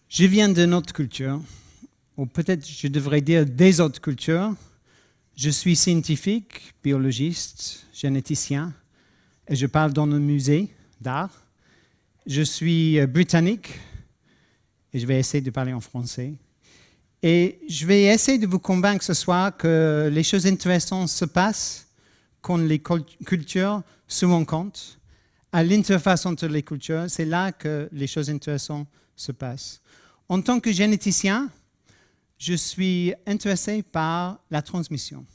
Je viens d'une autre culture, ou peut-être je devrais dire des autres cultures. Je suis scientifique, biologiste, généticien, et je parle dans un musée d'art. Je suis britannique, et je vais essayer de parler en français. Et je vais essayer de vous convaincre ce soir que les choses intéressantes se passent quand les cultures se rencontrent. À l'interface entre les cultures, c'est là que les choses intéressantes se passent. En tant que généticien, je suis intéressé par la transmission.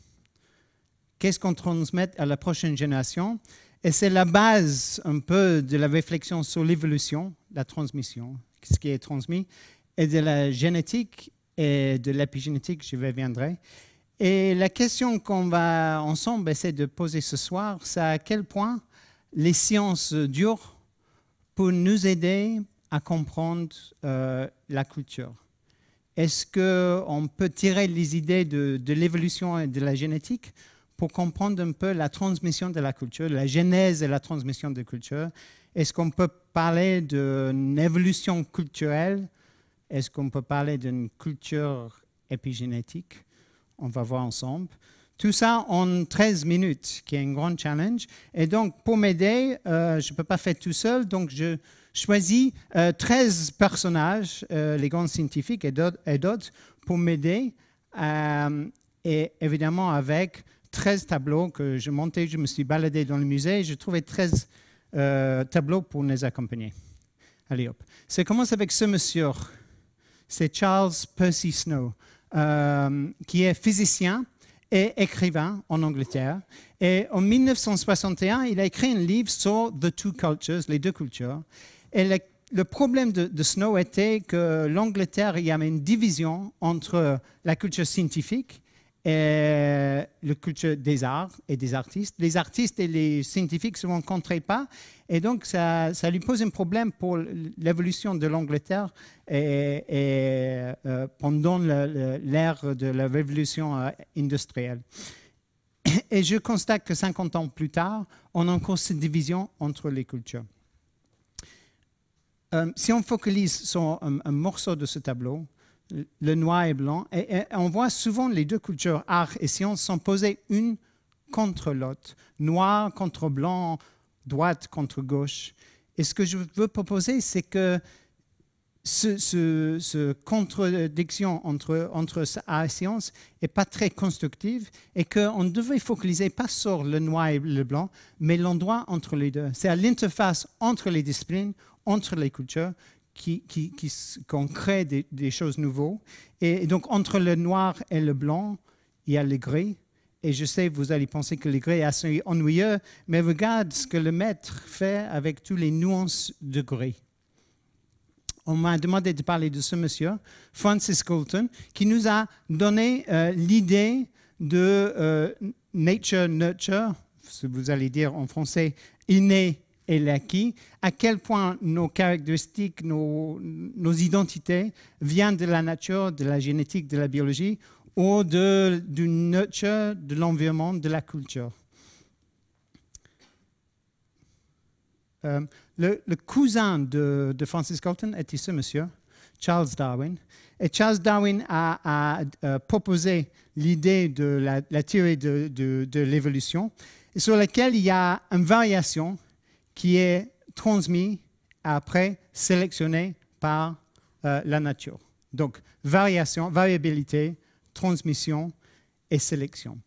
Qu'est-ce qu'on transmet à la prochaine génération? Et c'est la base un peu de la réflexion sur l'évolution, la transmission, ce qui est transmis, et de la génétique et de l'épigénétique, je reviendrai. Et la question qu'on va ensemble essayer de poser ce soir, c'est à quel point les sciences dures pour nous aider à comprendre la culture. Est-ce qu'on peut tirer les idées de l'évolution et de la génétique pour comprendre un peu la transmission de la culture, la genèse de la transmission de la culture? Est-ce qu'on peut parler d'une évolution culturelle? Est-ce qu'on peut parler d'une culture épigénétique? On va voir ensemble. Tout ça en 13 minutes, qui est un grand challenge. Et donc, pour m'aider, je ne peux pas faire tout seul, donc je choisis 13 personnages, les grands scientifiques et d'autres, pour m'aider. Et évidemment, avec 13 tableaux que je montais, je me suis baladé dans le musée et j'ai trouvé 13 tableaux pour nous accompagner. Allez hop. Ça commence avec ce monsieur. C'est Charles Percy Snow, qui est physicien et écrivain en Angleterre. Et en 1961, il a écrit un livre sur The Two Cultures, les deux cultures. Et le problème de Snow était que l'Angleterre, il y avait une division entre la culture scientifique et la culture des arts et des artistes. Les artistes et les scientifiques ne se rencontraient pas. Et donc, ça lui pose un problème pour l'évolution de l'Angleterre pendant l'ère de la révolution industrielle. Et je constate que 50 ans plus tard, on a encore cette division entre les cultures. Si on focalise sur un morceau de ce tableau, le noir et blanc, et on voit souvent les deux cultures, art et science, sont posées une contre l'autre. Noir contre blanc, droite contre gauche. Et ce que je veux proposer, c'est que ce contradiction entre art et science n'est pas très constructive et qu'on devrait focaliser pas sur le noir et le blanc, mais l'endroit entre les deux. C'est à l'interface entre les disciplines, entre les cultures, qu'on crée des choses nouvelles. Et donc, entre le noir et le blanc, il y a le gris. Et je sais, vous allez penser que le gris est assez ennuyeux, mais regarde ce que le maître fait avec toutes les nuances de gris. On m'a demandé de parler de ce monsieur, Francis Galton, qui nous a donné l'idée de nature-nurture, ce que vous allez dire en français, inné et l'acquis, à quel point nos caractéristiques, nos identités viennent de la nature, de la génétique, de la biologie, ou du nurture, de l'environnement, de la culture. Le cousin de Francis Galton était ce monsieur, Charles Darwin. Et Charles Darwin a proposé l'idée de la théorie de l'évolution, sur laquelle il y a une variation qui est transmise, après sélectionnée par la nature. Donc, variation, variabilité, transmission et sélection.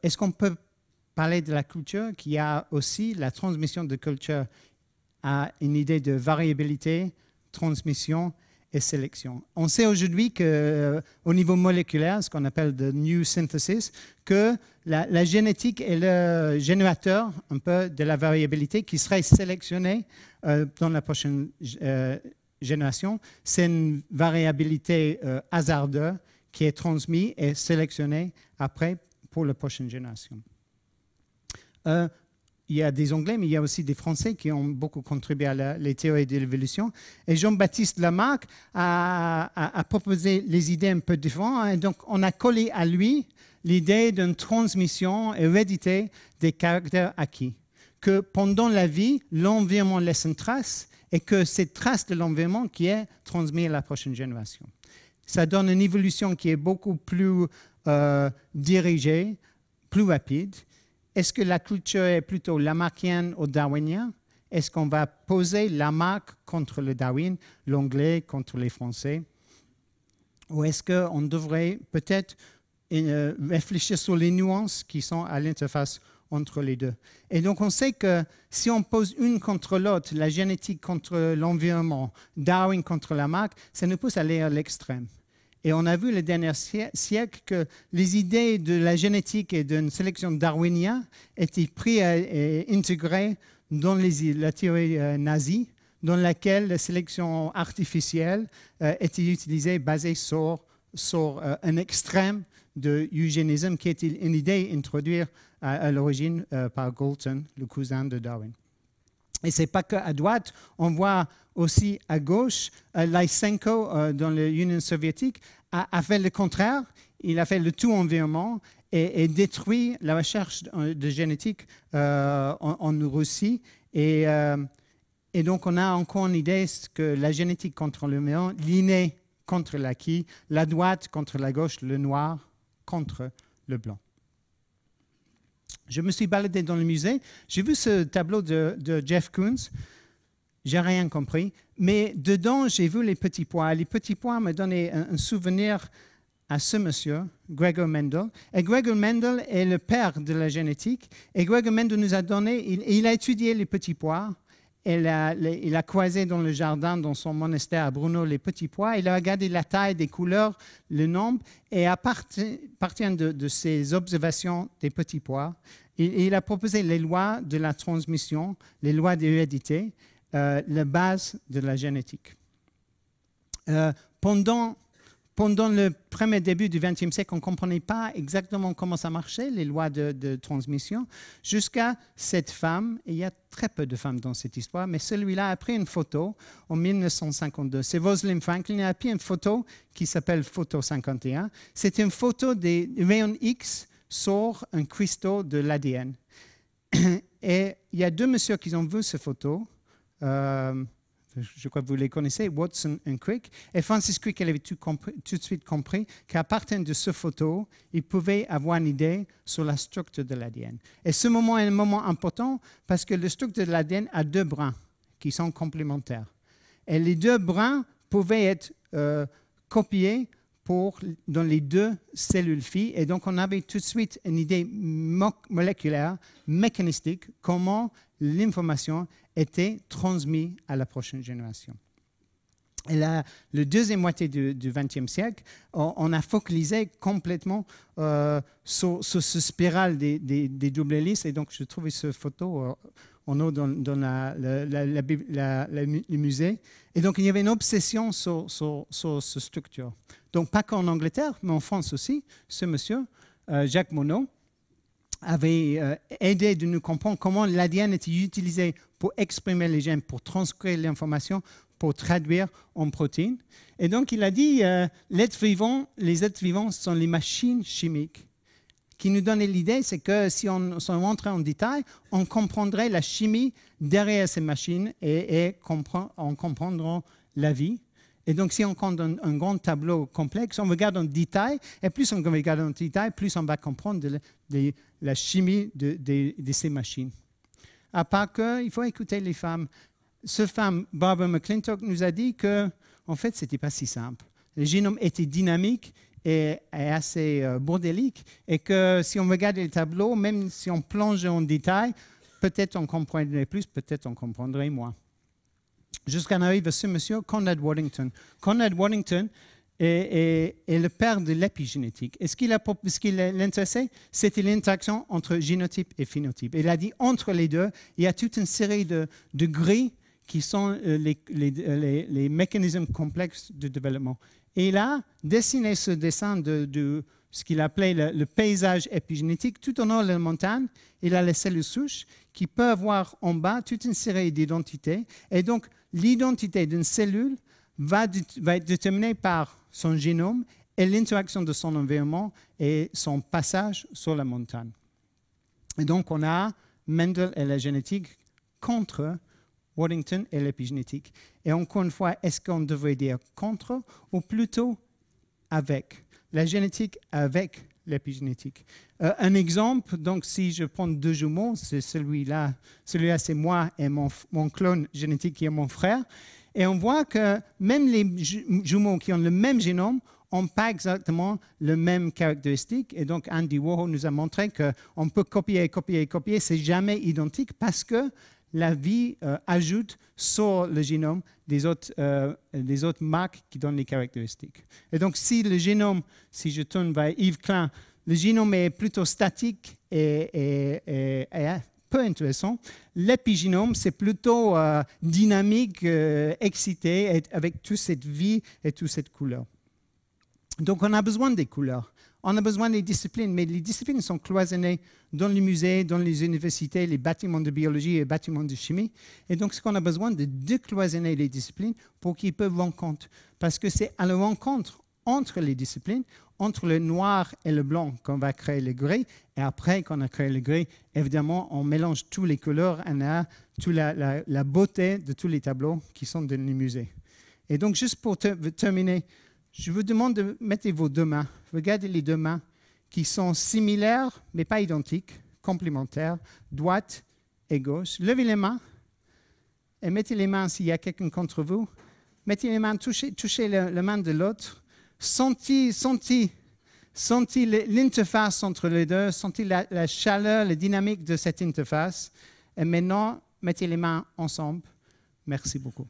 Est-ce qu'on peut parler de la culture qui a aussi la transmission de culture à une idée de variabilité, transmission et sélection? On sait aujourd'hui qu'au niveau moléculaire, ce qu'on appelle the new synthesis, que la génétique est le générateur un peu de la variabilité qui serait sélectionnée dans la prochaine génération. C'est une variabilité hasardeuse qui est transmise et sélectionnée après pour la prochaine génération. Il y a des Anglais, mais il y a aussi des Français qui ont beaucoup contribué à les théories de l'évolution. Et Jean-Baptiste Lamarck a proposé les idées un peu différentes. Et donc, on a collé à lui l'idée d'une transmission héréditée des caractères acquis. Que pendant la vie, l'environnement laisse une trace et que cette trace de l'environnement qui est transmise à la prochaine génération. Ça donne une évolution qui est beaucoup plus dirigée, plus rapide. Est-ce que la culture est plutôt lamarckienne ou darwinienne? Est-ce qu'on va poser Lamarck contre le Darwin, l'anglais contre les Français? Ou est-ce qu'on devrait peut-être réfléchir sur les nuances qui sont à l'interface entre les deux? Et donc, on sait que si on pose une contre l'autre, la génétique contre l'environnement, Darwin contre Lamarck, ça nous pousse à aller à l'extrême. Et on a vu les derniers siècles que les idées de la génétique et d'une sélection darwinienne étaient prises et intégrées dans la théorie nazie, dans laquelle la sélection artificielle était utilisée, basée sur un extrême de eugénisme qui était une idée introduite à l'origine par Galton, le cousin de Darwin. Et ce n'est pas qu'à droite, on voit aussi à gauche, Lysenko dans l'Union soviétique a fait le contraire, il a fait le tout environnement et détruit la recherche de génétique en Russie. Et donc on a encore une idée que la génétique contre l'environnement, l'inné contre l'acquis, la droite contre la gauche, le noir contre le blanc. Je me suis baladé dans le musée, j'ai vu ce tableau de Jeff Koons, j'ai rien compris, mais dedans j'ai vu les petits pois. Les petits pois me donnaient un souvenir à ce monsieur, Gregor Mendel. Et Gregor Mendel est le père de la génétique. Et Gregor Mendel nous a donné, il a étudié les petits pois. Il a croisé dans le jardin, dans son monastère à Brno, les petits pois. Il a regardé la taille, des couleurs, le nombre. Et à partir de ces observations des petits pois, il a proposé les lois de la transmission, les lois de l'hérédité, la base de la génétique. Pendant le premier début du XXe siècle, on ne comprenait pas exactement comment ça marchait, les lois de transmission, jusqu'à cette femme, et il y a très peu de femmes dans cette histoire, mais celui-là a pris une photo en 1952. C'est Rosalind Franklin, elle a pris une photo qui s'appelle Photo 51. C'est une photo des rayons X sur un cristaux de l'ADN. Et il y a deux messieurs qui ont vu cette photo. Je crois que vous les connaissez, Watson et Crick. Et Francis Crick avait tout de suite compris qu'à partir de cette photo, il pouvait avoir une idée sur la structure de l'ADN. Et ce moment est un moment important parce que la structure de l'ADN a deux brins qui sont complémentaires. Et les deux brins pouvaient être copiés dans les deux cellules filles. Et donc, on avait tout de suite une idée moléculaire, mécanistique, comment l'information était transmise à la prochaine génération. Et la deuxième moitié du XXe siècle, on a focalisé complètement sur ce spirale des doubles hélices. Et donc, je trouvais cette photo en haut dans le musée. Et donc, il y avait une obsession sur cette structure. Donc, pas qu'en Angleterre, mais en France aussi. Ce monsieur, Jacques Monod, avait aidé de nous comprendre comment l'ADN était utilisé pour exprimer les gènes, pour transcrire l'information, pour traduire en protéines. Et donc, il a dit, les êtres vivants sont les machines chimiques. Qui nous donnait l'idée, c'est que si on rentrait en détail, on comprendrait la chimie derrière ces machines et on comprendrait la vie. Et donc, si on compte un grand tableau complexe, on regarde en détail, et plus on regarde en détail, plus on va comprendre la chimie de ces machines. À part qu'il faut écouter les femmes. Cette femme, Barbara McClintock, nous a dit que, en fait, ce n'était pas si simple. Le génome était dynamique et assez bordélique, et que si on regarde les tableaux, même si on plonge en détail, peut-être on comprendrait plus, peut-être on comprendrait moins. Jusqu'à arriver à ce monsieur, Conrad Waddington. Conrad Waddington est le père de l'épigénétique. Et ce qui l'intéressait, c'était l'interaction entre génotype et phénotype. Il a dit, entre les deux, il y a toute une série de grilles qui sont les mécanismes complexes de développement. Et il a dessiné ce dessin de ce qu'il appelait le paysage épigénétique. Tout en haut de la montagne, il a les cellules souches qui peuvent avoir en bas toute une série d'identités. Et donc, l'identité d'une cellule va être déterminée par son génome et l'interaction de son environnement et son passage sur la montagne. Et donc, on a Mendel et la génétique contre Waddington et l'épigénétique. Et encore une fois, est-ce qu'on devrait dire contre ou plutôt avec? La génétique avec l'épigénétique. Un exemple, donc si je prends deux jumeaux, c'est celui-là c'est moi et mon clone génétique qui est mon frère, et on voit que même les jumeaux qui ont le même génome n'ont pas exactement les mêmes caractéristiques. Et donc Andy Warhol nous a montré qu'on peut copier, c'est jamais identique parce que la vie ajoute sur le génome des autres marques qui donnent les caractéristiques. Et donc, si le génome, si je tourne vers Yves Klein, le génome est plutôt statique et peu intéressant, l'épigénome, c'est plutôt dynamique, excité, avec toute cette vie et toute cette couleur. Donc, on a besoin des couleurs. On a besoin des disciplines, mais les disciplines sont cloisonnées dans les musées, dans les universités, les bâtiments de biologie et les bâtiments de chimie. Et donc, ce qu'on a besoin de décloisonner les disciplines pour qu'ils peuvent rencontrer. Parce que c'est à la rencontre entre les disciplines, entre le noir et le blanc, qu'on va créer le gris. Et après qu'on a créé le gris, évidemment, on mélange toutes les couleurs. On a toute la beauté de tous les tableaux qui sont dans les musées. Et donc, juste pour terminer, je vous demande de mettre vos deux mains. Regardez les deux mains qui sont similaires, mais pas identiques, complémentaires, droite et gauche. Levez les mains et mettez les mains s'il y a quelqu'un contre vous. Mettez les mains, touchez la main de l'autre. Sentez l'interface entre les deux, sentez la chaleur, la dynamique de cette interface. Et maintenant, mettez les mains ensemble. Merci beaucoup.